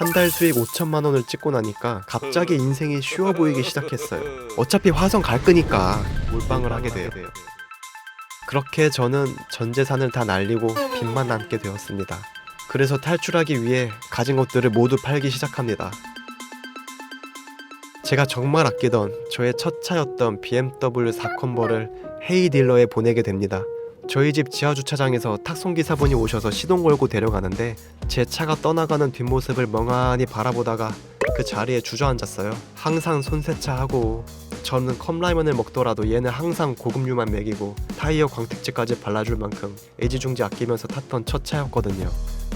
한 달 수익 5천만 원을 찍고 나니까 갑자기 인생이 쉬워 보이기 시작했어요. 어차피 화성 갈 거니까 몰빵을 하게 돼요. 그렇게 저는 전 재산을 다 날리고 빚만 남게 되었습니다. 그래서 탈출하기 위해 가진 것들을 모두 팔기 시작합니다. 제가 정말 아끼던 저의 첫 차였던 BMW 4컨버를 헤이 딜러에 보내게 됩니다. 저희 집 지하주차장에서 탁송기사분이 오셔서 시동 걸고 데려가는데 제 차가 떠나가는 뒷모습을 멍하니 바라보다가 그 자리에 주저앉았어요. 항상 손세차하고 저는 컵라면을 먹더라도 얘는 항상 고급류만 먹이고 타이어 광택제까지 발라줄 만큼 애지중지 아끼면서 탔던 첫 차였거든요.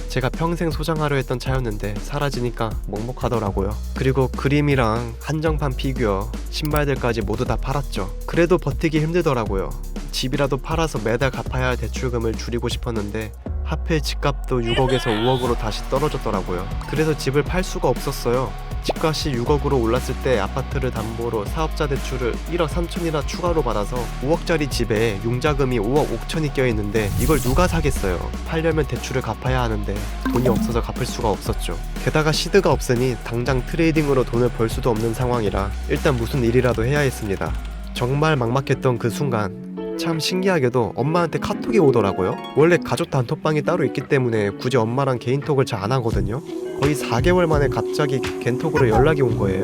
제가 평생 소장하려 했던 차였는데 사라지니까 먹먹하더라고요. 그리고 그림이랑 한정판 피규어, 신발들까지 모두 다 팔았죠. 그래도 버티기 힘들더라고요. 집이라도 팔아서 매달 갚아야 할 대출금을 줄이고 싶었는데 하필 집값도 6억에서 5억으로 다시 떨어졌더라고요. 그래서 집을 팔 수가 없었어요. 집값이 6억으로 올랐을 때 아파트를 담보로 사업자 대출을 1억 3천이나 추가로 받아서 5억짜리 집에 융자금이 5억 5천이 껴있는데 이걸 누가 사겠어요. 팔려면 대출을 갚아야 하는데 돈이 없어서 갚을 수가 없었죠. 게다가 시드가 없으니 당장 트레이딩으로 돈을 벌 수도 없는 상황이라 일단 무슨 일이라도 해야 했습니다. 정말 막막했던 그 순간 참 신기하게도 엄마한테 카톡이 오더라고요. 원래 가족 단톡방이 따로 있기 때문에 굳이 엄마랑 개인톡을 잘 안 하거든요. 거의 4개월 만에 갑자기 겐톡으로 연락이 온 거예요.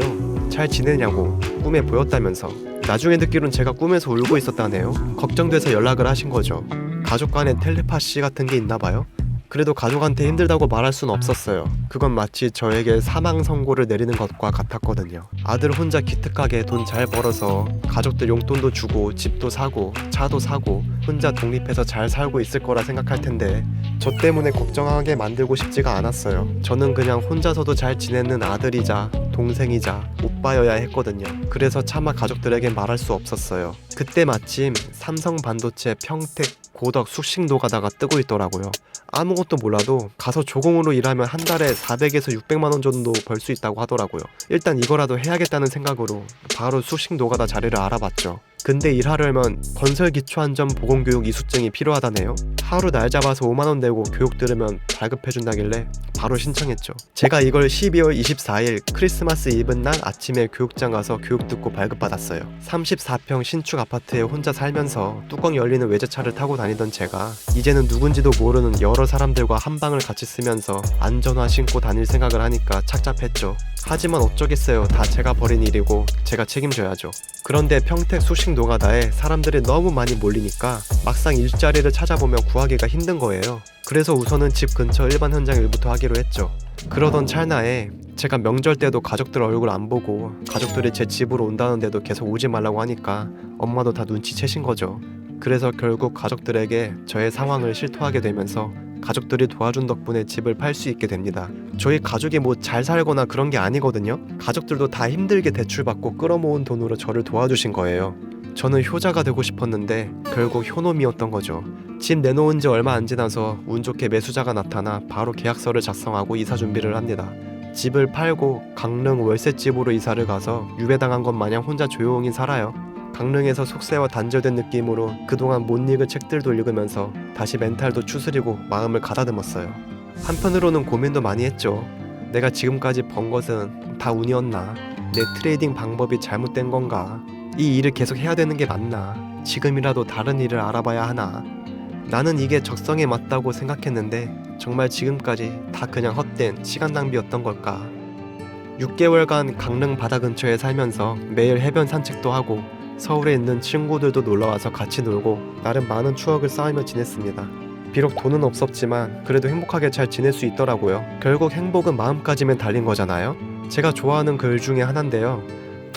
잘 지내냐고, 꿈에 보였다면서. 나중에 듣기론 제가 꿈에서 울고 있었다네요. 걱정돼서 연락을 하신 거죠. 가족 간에 텔레파시 같은 게 있나 봐요. 그래도 가족한테 힘들다고 말할 순 없었어요. 그건 마치 저에게 사망 선고를 내리는 것과 같았거든요. 아들 혼자 기특하게 돈 잘 벌어서 가족들 용돈도 주고 집도 사고 차도 사고 혼자 독립해서 잘 살고 있을 거라 생각할 텐데 저 때문에 걱정하게 만들고 싶지가 않았어요. 저는 그냥 혼자서도 잘 지내는 아들이자 동생이자 오빠여야 했거든요. 그래서 차마 가족들에게 말할 수 없었어요. 그때 마침 삼성 반도체 평택 고덕 숙식 노가다가 뜨고 있더라고요. 아무것도 몰라도 가서 조공으로 일하면 한 달에 400에서 600만 원 정도 벌 수 있다고 하더라고요. 일단 이거라도 해야겠다는 생각으로 바로 숙식 노가다 자리를 알아봤죠. 근데 일하려면 건설 기초안전 보건교육 이수증이 필요하다네요. 하루 날 잡아서 5만 원 내고 교육 들으면 발급해준다길래 바로 신청했죠. 제가 이걸 12월 24일 크리스마스 이브 날 아침에 교육장 가서 교육 듣고 발급받았어요. 34평 신축 아파트에 혼자 살면서 뚜껑 열리는 외제차를 타고 다니던 제가 이제는 누군지도 모르는 여러 사람들과 한 방을 같이 쓰면서 안전화 신고 다닐 생각을 하니까 착잡했죠. 하지만 어쩌겠어요. 다 제가 벌인 일이고 제가 책임져야죠. 그런데 평택 숙식 노가다에 사람들이 너무 많이 몰리니까 막상 일자리를 찾아보면 구하기가 힘든 거예요. 그래서 우선은 집 근처 일반 현장 일부터 하기로 했죠. 그러던 찰나에 제가 명절 때도 가족들 얼굴 안 보고 가족들이 제 집으로 온다는데도 계속 오지 말라고 하니까 엄마도 다 눈치채신 거죠. 그래서 결국 가족들에게 저의 상황을 실토하게 되면서 가족들이 도와준 덕분에 집을 팔 수 있게 됩니다. 저희 가족이 뭐 잘 살거나 그런 게 아니거든요. 가족들도 다 힘들게 대출받고 끌어모은 돈으로 저를 도와주신 거예요. 저는 효자가 되고 싶었는데 결국 효놈이었던 거죠. 집 내놓은 지 얼마 안 지나서 운 좋게 매수자가 나타나 바로 계약서를 작성하고 이사 준비를 합니다. 집을 팔고 강릉 월세집으로 이사를 가서 유배당한 것 마냥 혼자 조용히 살아요. 강릉에서 속세와 단절된 느낌으로 그동안 못 읽은 책들도 읽으면서 다시 멘탈도 추스리고 마음을 가다듬었어요. 한편으로는 고민도 많이 했죠. 내가 지금까지 번 것은 다 운이었나? 내 트레이딩 방법이 잘못된 건가? 이 일을 계속 해야 되는 게 맞나? 지금이라도 다른 일을 알아봐야 하나? 나는 이게 적성에 맞다고 생각했는데 정말 지금까지 다 그냥 헛된 시간 낭비였던 걸까? 6개월간 강릉 바다 근처에 살면서 매일 해변 산책도 하고 서울에 있는 친구들도 놀러와서 같이 놀고 나름 많은 추억을 쌓으며 지냈습니다. 비록 돈은 없었지만 그래도 행복하게 잘 지낼 수 있더라고요. 결국 행복은 마음가짐에 달린 거잖아요. 제가 좋아하는 글 중에 하나인데요.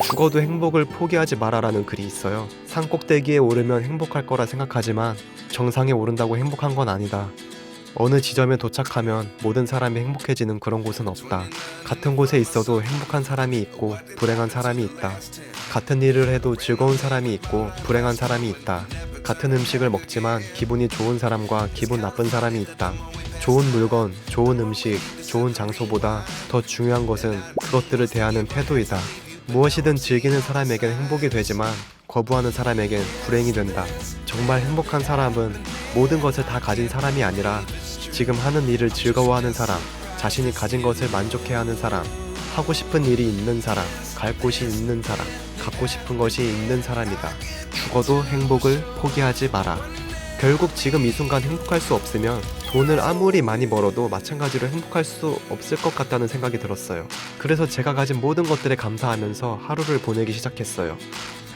죽어도 행복을 포기하지 마라라는 글이 있어요. 산 꼭대기에 오르면 행복할 거라 생각하지만 정상에 오른다고 행복한 건 아니다. 어느 지점에 도착하면 모든 사람이 행복해지는 그런 곳은 없다. 같은 곳에 있어도 행복한 사람이 있고 불행한 사람이 있다. 같은 일을 해도 즐거운 사람이 있고 불행한 사람이 있다. 같은 음식을 먹지만 기분이 좋은 사람과 기분 나쁜 사람이 있다. 좋은 물건, 좋은 음식, 좋은 장소보다 더 중요한 것은 그것들을 대하는 태도이다. 무엇이든 즐기는 사람에겐 행복이 되지만 거부하는 사람에겐 불행이 된다. 정말 행복한 사람은 모든 것을 다 가진 사람이 아니라 지금 하는 일을 즐거워하는 사람, 자신이 가진 것을 만족해하는 사람, 하고 싶은 일이 있는 사람, 갈 곳이 있는 사람, 갖고 싶은 것이 있는 사람이다. 죽어도 행복을 포기하지 마라. 결국 지금 이 순간 행복할 수 없으면 돈을 아무리 많이 벌어도 마찬가지로 행복할 수 없을 것 같다는 생각이 들었어요. 그래서 제가 가진 모든 것들에 감사하면서 하루를 보내기 시작했어요.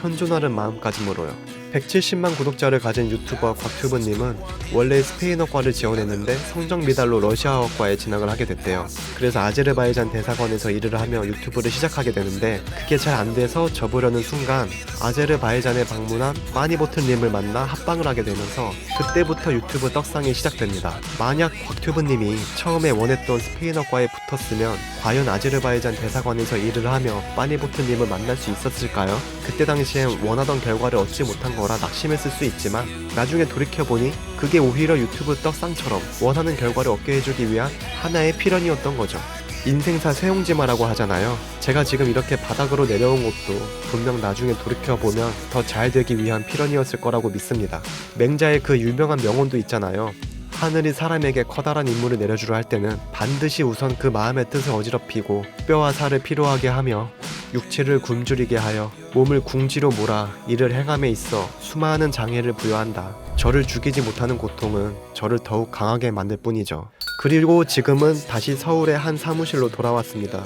현존하는 마음가짐으로요. 170만 구독자를 가진 유튜버 곽튜브님은 원래 스페인어과를 지원했는데 성적 미달로 러시아어과에 진학을 하게 됐대요. 그래서 아제르바이잔 대사관에서 일을 하며 유튜브를 시작하게 되는데 그게 잘 안 돼서 접으려는 순간 아제르바이잔에 방문한 빠니보틀님을 만나 합방을 하게 되면서 그때부터 유튜브 떡상이 시작됩니다. 만약 곽튜브님이 처음에 원했던 스페인어과에 붙었으면 과연 아제르바이잔 대사관에서 일을 하며 빠니보틀님을 만날 수 있었을까요? 그때 당시엔 원하던 결과를 얻지 못한 거라 낙심했을 수 있지만 나중에 돌이켜보니 그게 오히려 유튜브 떡상처럼 원하는 결과를 얻게 해주기 위한 하나의 필연이었던 거죠. 인생사 세용지마라고 하잖아요. 제가 지금 이렇게 바닥으로 내려온 것도 분명 나중에 돌이켜보면 더 잘 되기 위한 필연이었을 거라고 믿습니다. 맹자의 그 유명한 명언도 있잖아요. 하늘이 사람에게 커다란 임무를 내려주려 할 때는 반드시 우선 그 마음의 뜻을 어지럽히고 뼈와 살을 피로하게 하며 육체를 굶주리게 하여 몸을 궁지로 몰아 이를 행함에 있어 수많은 장애를 부여한다. 저를 죽이지 못하는 고통은 저를 더욱 강하게 만들 뿐이죠. 그리고 지금은 다시 서울의 한 사무실로 돌아왔습니다.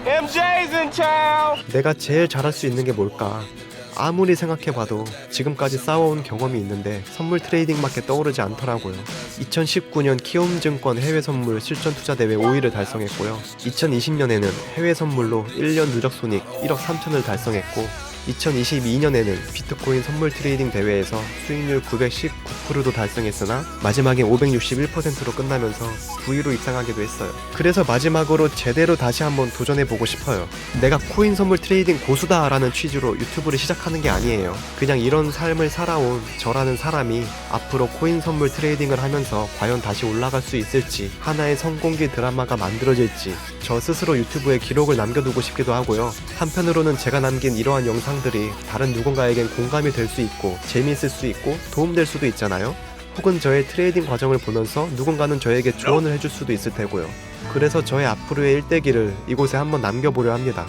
MJ's in town! 내가 제일 잘할 수 있는 게 뭘까? 아무리 생각해봐도 지금까지 쌓아온 경험이 있는데 선물 트레이딩밖에 떠오르지 않더라고요. 2019년 키움증권 해외선물 실전투자대회 5위를 달성했고요. 2020년에는 해외선물로 1년 누적 손익 1억 3천을 달성했고 2022년에는 비트코인 선물 트레이딩 대회에서 수익률 919%도 달성했으나 마지막에 561%로 끝나면서 9위로 입상하기도 했어요. 그래서 마지막으로 제대로 다시 한번 도전해보고 싶어요. 내가 코인 선물 트레이딩 고수다 라는 취지로 유튜브를 시작하는 게 아니에요. 그냥 이런 삶을 살아온 저라는 사람이 앞으로 코인 선물 트레이딩을 하면서 과연 다시 올라갈 수 있을지, 하나의 성공기 드라마가 만들어질지 저 스스로 유튜브에 기록을 남겨두고 싶기도 하고요. 한편으로는 제가 남긴 이러한 영상들이 다른 누군가에겐 공감이 될 수 있고 재미있을 수 있고 도움될 수도 있잖아요. 혹은 저의 트레이딩 과정을 보면서 누군가는 저에게 조언을 해줄 수도 있을 테고요. 그래서 저의 앞으로의 일대기를 이곳에 한번 남겨보려 합니다.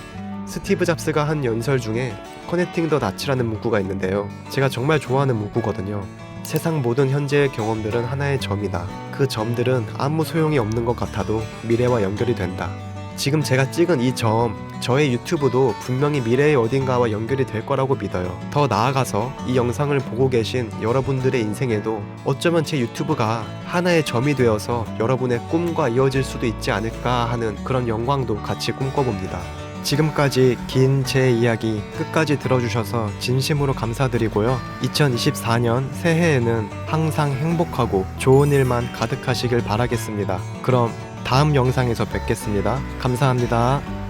스티브 잡스가 한 연설 중에 커넥팅 더 다츠라는 문구가 있는데요. 제가 정말 좋아하는 문구거든요. 세상 모든 현재의 경험들은 하나의 점이다. 그 점들은 아무 소용이 없는 것 같아도 미래와 연결이 된다. 지금 제가 찍은 이 점, 저의 유튜브도 분명히 미래의 어딘가와 연결이 될 거라고 믿어요. 더 나아가서 이 영상을 보고 계신 여러분들의 인생에도 어쩌면 제 유튜브가 하나의 점이 되어서 여러분의 꿈과 이어질 수도 있지 않을까 하는 그런 영광도 같이 꿈꿔봅니다. 지금까지 긴 제 이야기 끝까지 들어주셔서 진심으로 감사드리고요. 2024년 새해에는 항상 행복하고 좋은 일만 가득하시길 바라겠습니다. 그럼 다음 영상에서 뵙겠습니다. 감사합니다.